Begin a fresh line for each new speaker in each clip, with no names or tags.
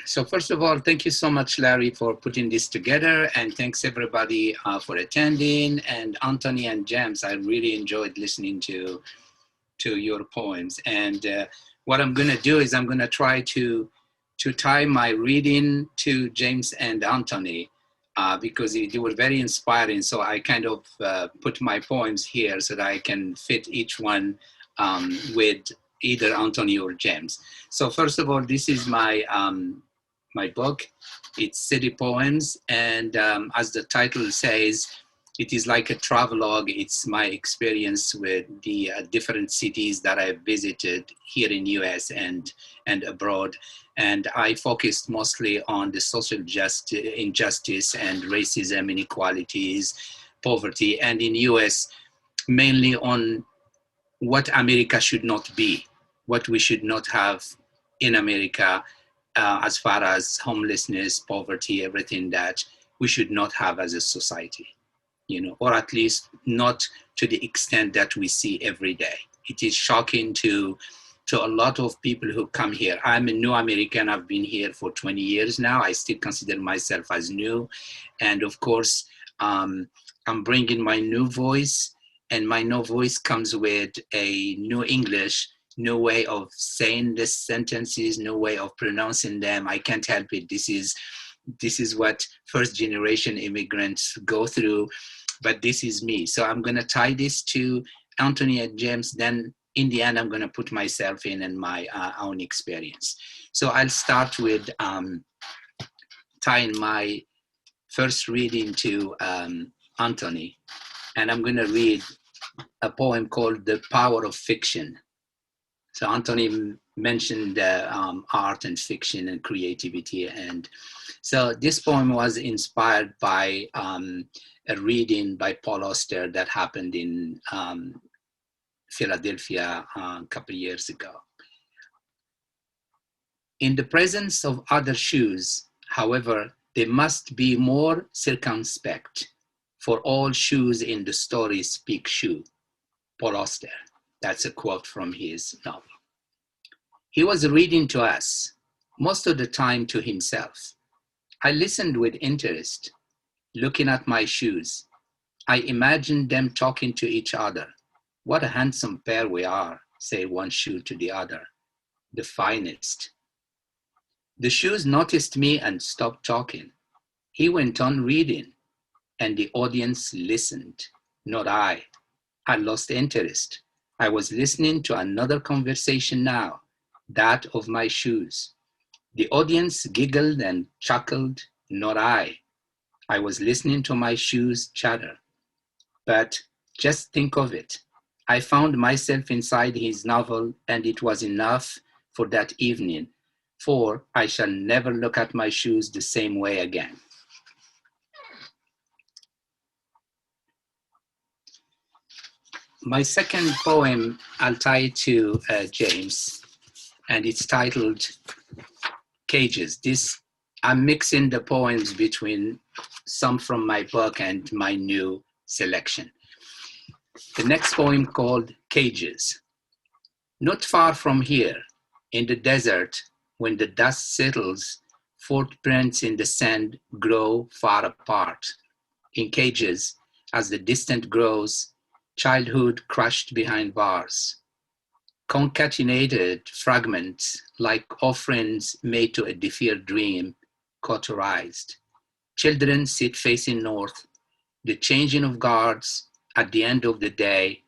So first of all, thank you so much, Larry, for putting this together, and thanks everybody for attending. And Anthony and James, I really enjoyed listening to your poems. And what I'm going to do is I'm going to try to tie my reading to James and Anthony because they were very inspiring. So I kind of put my poems here so that I can fit each one with either Anthony or James. So first of all, this is my book. It's City Poems, and as the title says, it is like a travelogue. It's my experience with the different cities that I've visited here in US and abroad. And I focused mostly on the social injustice and racism, inequalities, poverty, and in US, mainly on what America should not be, what we should not have in America as far as homelessness, poverty, everything that we should not have as a society, you know, or at least not to the extent that we see every day. It is shocking to a lot of people who come here. I'm a new American. I've been here for 20 years now. I still consider myself as new. And of course, I'm bringing my new voice, and my new voice comes with a new English, new way of saying the sentences, new way of pronouncing them. I can't help it. This is what first generation immigrants go through, but this is me. So I'm gonna tie this to Anthony and James, then in the end, I'm gonna put myself in and my own experience. So I'll start with tying my first reading to Anthony, and I'm gonna read a poem called The Power of Fiction. So Anthony mentioned art and fiction and creativity. And so this poem was inspired by a reading by Paul Auster that happened in Philadelphia a couple of years ago. In the presence of other shoes, however, they must be more circumspect, for all shoes in the story speak shoe. Paul Auster. That's a quote from his novel. He was reading to us, most of the time to himself. I listened with interest, looking at my shoes. I imagined them talking to each other. What a handsome pair we are, said one shoe to the other. The finest. The shoes noticed me and stopped talking. He went on reading, and the audience listened, not I. I lost interest. I was listening to another conversation now, that of my shoes. The audience giggled and chuckled, not I. I was listening to my shoes chatter. But just think of it. I found myself inside his novel, and it was enough for that evening, for I shall never look at my shoes the same way again. My second poem, I'll tie to James, and it's titled Cages. I'm mixing the poems between some from my book and my new selection. The next poem called Cages. Not far from here, in the desert, when the dust settles, footprints in the sand grow far apart. In cages, as the distant grows, childhood crushed behind bars. Concatenated fragments like offerings made to a deferred dream, cauterized. Children sit facing north. The changing of guards at the end of the day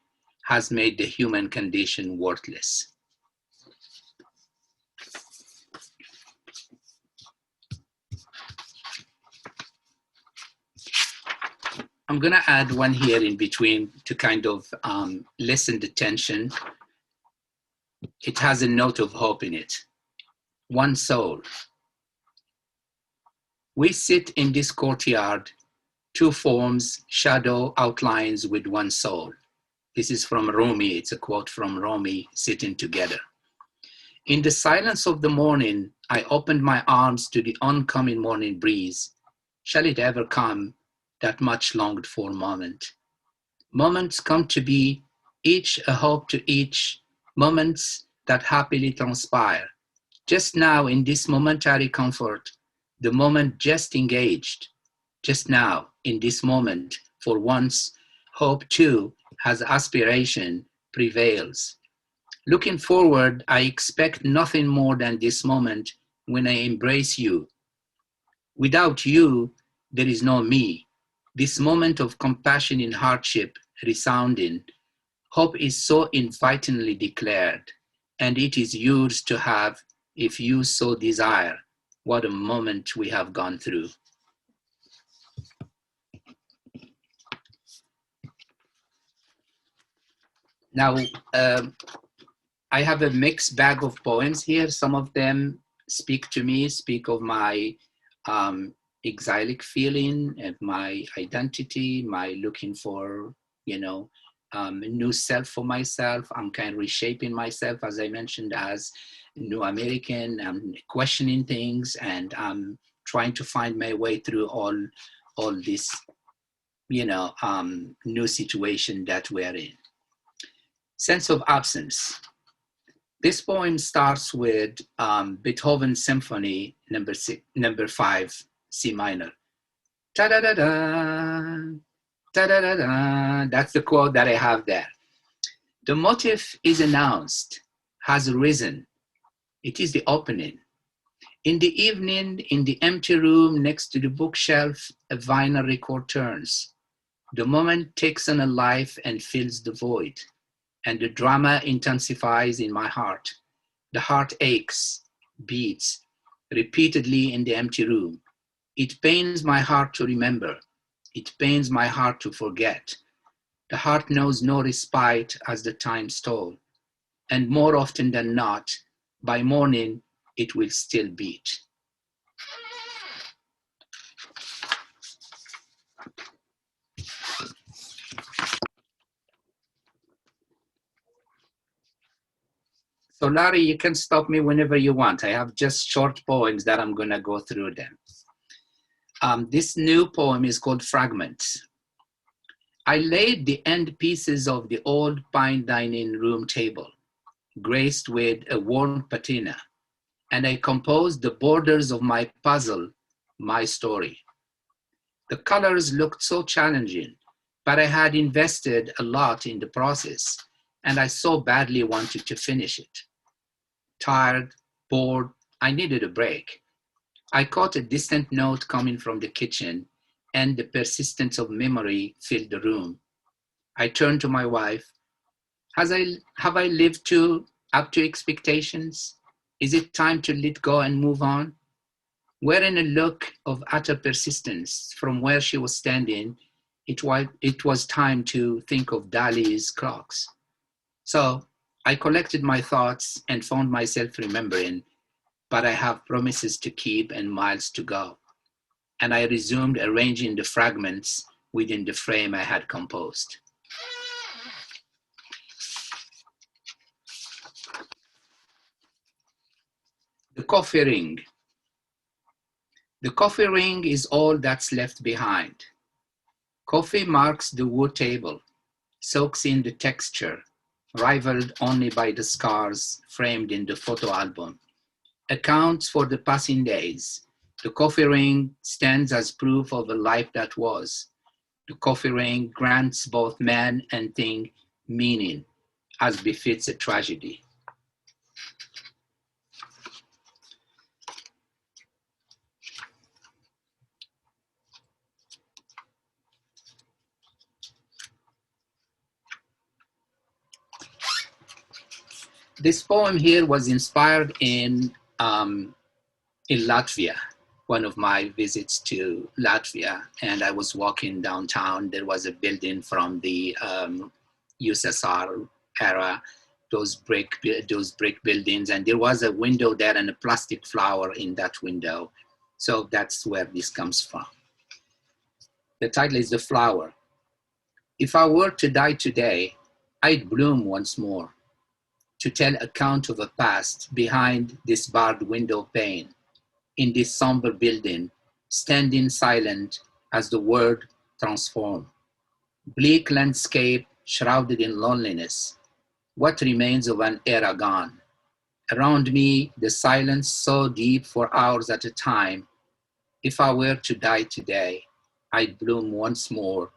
has made the human condition worthless. I'm gonna add one here in between to kind of lessen the tension. It has a note of hope in it. One soul. We sit in this courtyard, two forms, shadow outlines with one soul. This is from Rumi. It's a quote from Rumi, Sitting Together. In the silence of the morning, I opened my arms to the oncoming morning breeze. Shall it ever come, that much longed for moment? Moments come to be, each a hope to each, moments that happily transpire, Just now in this momentary comfort, the moment just engaged, just now in this moment, for once, hope too has aspiration prevails. Looking forward, I expect nothing more than this moment when I embrace you. Without you, there is no me. This moment of compassion in hardship resounding, hope is so invitingly declared, and it is yours to have if you so desire. What a moment we have gone through. Now, I have a mixed bag of poems here. Some of them speak to me, speak of my exilic feeling, of my identity, my looking for, a new self for myself. I'm kind of reshaping myself, as I mentioned, as New American. I'm questioning things, and I'm trying to find my way through all this, new situation that we're in. Sense of absence. This poem starts with Beethoven's Symphony number 5, C minor. Ta-da-da-da, ta-da-da-da. That's the quote that I have there. The motif is announced, has risen. It is the opening. In the evening, in the empty room next to the bookshelf, a vinyl record turns. The moment takes on a life and fills the void, and the drama intensifies in my heart. The heart aches, beats repeatedly in the empty room. It pains my heart to remember. It pains my heart to forget. The heart knows no respite as the time stole, and more often than not, by morning, it will still beat. So Larry, you can stop me whenever you want. I have just short poems that I'm gonna go through them. This new poem is called Fragments. I laid the end pieces of the old pine dining room table, graced with a worn patina, and I composed the borders of my puzzle, my story. The colors looked so challenging, but I had invested a lot in the process, and I so badly wanted to finish it. Tired, bored, I needed a break. I caught a distant note coming from the kitchen, and the persistence of memory filled the room. I turned to my wife. Have I lived up to expectations? Is it time to let go and move on? Wearing a look of utter persistence from where she was standing, it was time to think of Dali's clocks. So I collected my thoughts and found myself remembering, but I have promises to keep and miles to go. And I resumed arranging the fragments within the frame I had composed. The coffee ring. The coffee ring is all that's left behind. Coffee marks the wood table, soaks in the texture, rivaled only by the scars framed in the photo album, accounts for the passing days. The coffee ring stands as proof of a life that was. The coffee ring grants both man and thing meaning, as befits a tragedy. This poem here was inspired in Latvia, one of my visits to Latvia, and I was walking downtown. There was a building from the USSR era, those brick buildings, and there was a window there and a plastic flower in that window. So that's where this comes from. The title is The Flower. If I were to die today, I'd bloom once more, to tell account of a past behind this barred window pane, in this somber building, standing silent as the world transformed. Bleak landscape shrouded in loneliness, what remains of an era gone, Around me, the silence so deep for hours at a time. If I were to die today, I'd bloom once more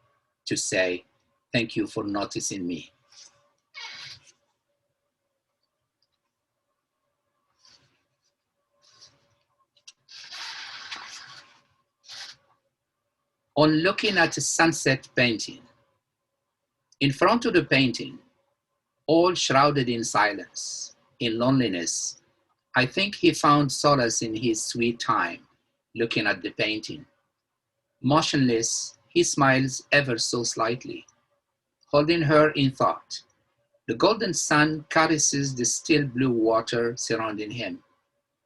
to say, thank you for noticing me. On looking at a sunset painting, in front of the painting, all shrouded in silence, in loneliness, I think he found solace in his sweet time, looking at the painting. Motionless, he smiles ever so slightly, holding her in thought. The golden sun caresses the still blue water surrounding him.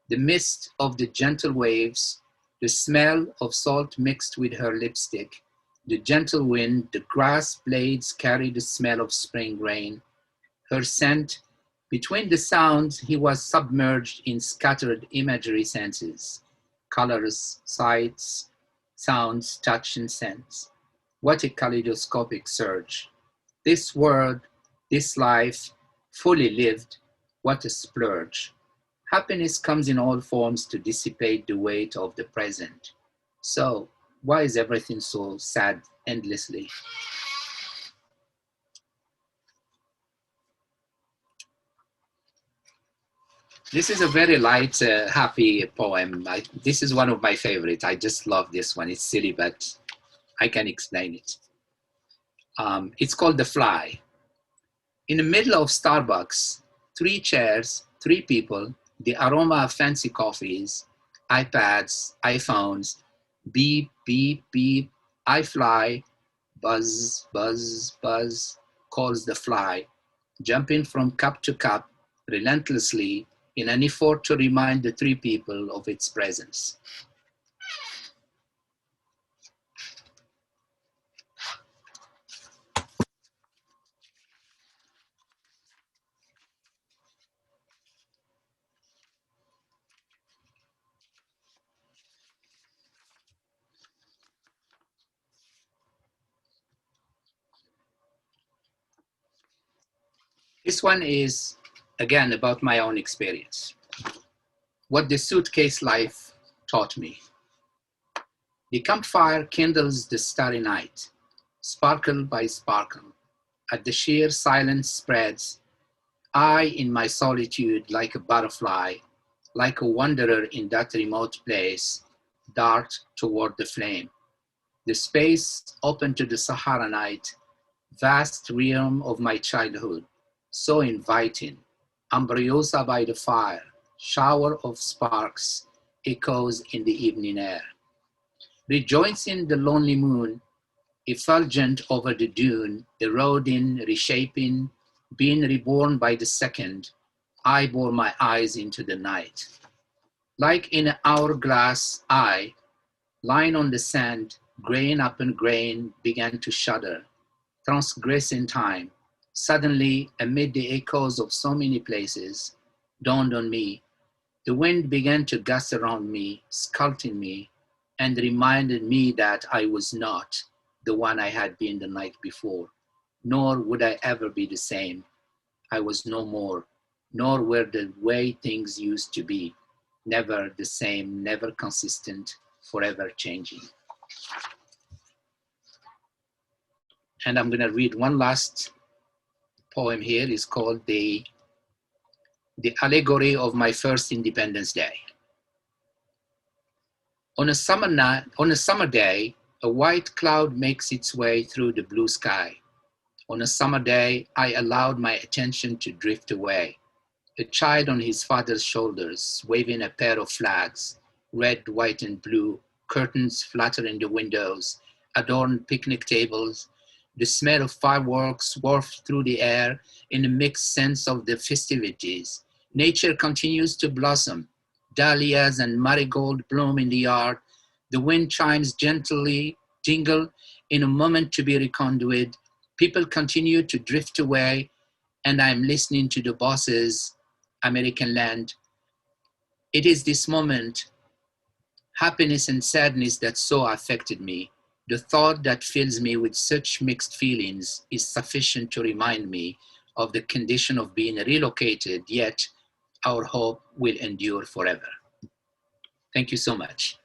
The mist of the gentle waves, the smell of salt mixed with her lipstick, the gentle wind, the grass blades carry the smell of spring rain, her scent. Between the sounds, he was submerged in scattered imagery senses, colors, sights, sounds, touch, and sense. What a kaleidoscopic surge. This world, this life, fully lived, what a splurge. Happiness comes in all forms to dissipate the weight of the present. So, why is everything so sad endlessly? This is a very light, happy poem. This is one of my favorites. I just love this one. It's silly, but I can explain it. It's called The Fly. In the middle of Starbucks, three chairs, three people, the aroma of fancy coffees, iPads, iPhones, beep, beep, beep, I fly, buzz, buzz, buzz, calls the fly, jumping from cup to cup relentlessly in an effort to remind the three people of its presence. This one is, again, about my own experience. What the suitcase life taught me. The campfire kindles the starry night, sparkle by sparkle. As the sheer silence spreads, I, in my solitude, like a butterfly, like a wanderer in that remote place, dart toward the flame. The space open to the Sahara night, vast realm of my childhood, so inviting. Ambryosa by the fire, shower of sparks, echoes in the evening air. Rejoicing the lonely moon, effulgent over the dune, eroding, reshaping, being reborn by the second, I bore my eyes into the night. Like in an hourglass, I, lying on the sand, grain upon grain, began to shudder, transgressing time. Suddenly, amid the echoes of so many places, dawned on me. The wind began to gust around me, sculpting me, and reminded me that I was not the one I had been the night before, nor would I ever be the same. I was no more, nor were the way things used to be, never the same, never consistent, forever changing. And I'm going to read one last poem here. It's called the Allegory of My First Independence Day. On a summer day, a white cloud makes its way through the blue sky. On a summer day, I allowed my attention to drift away. A child on his father's shoulders, waving a pair of flags, red, white, and blue, curtains fluttering the windows, adorned picnic tables. The smell of fireworks wafted through the air in a mixed sense of the festivities. Nature continues to blossom. Dahlias and marigold bloom in the yard. The wind chimes gently, jingle in a moment to be reckoned with. People continue to drift away, and I'm listening to the bosses, American land. It is this moment, happiness and sadness, that so affected me. The thought that fills me with such mixed feelings is sufficient to remind me of the condition of being relocated, yet our hope will endure forever. Thank you so much.